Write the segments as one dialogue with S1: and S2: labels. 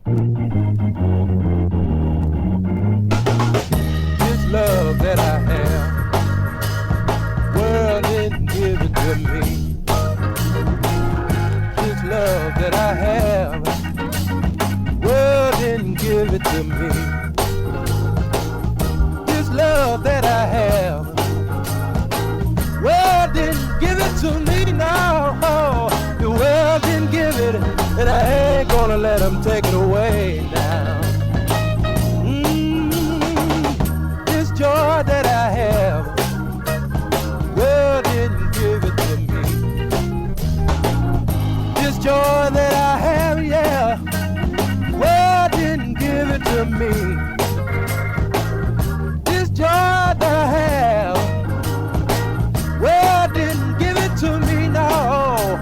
S1: This love that I have, world didn't give it to me. This love that I have, world didn't give it to me. This love that I have, world didn't give it to me. No, the world didn't give it, and I ain't gonna let them take it away now. This joy that I have, world didn't give it to me. This joy that I have, yeah, world didn't give it to me. This joy that I have, world didn't give it to me, no.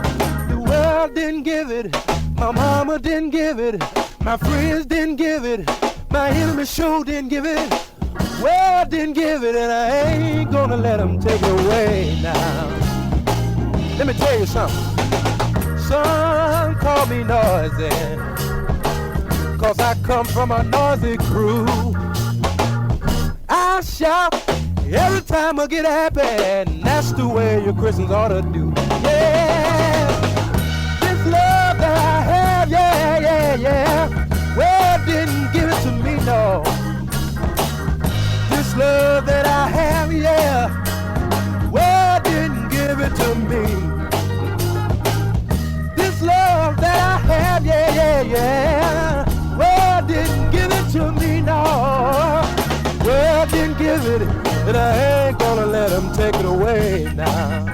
S1: The world didn't give it, my mama didn't give it, my friends didn't give it, my enemies sure didn't give it. World didn't give it, and I ain't gonna let them take it away now. Let me tell you something. Some call me noisy, 'cause I come from a noisy crew. I shout every time I get happy, and that's the way your Christians ought to do. Yeah, this love that I have, yeah, yeah, yeah, well, didn't give it to me, no. This love that I have, yeah, well, didn't give it to me. This love that I have, yeah, yeah, yeah, well, didn't give it to me, no. Well, didn't give it, and I ain't gonna let them take it away now.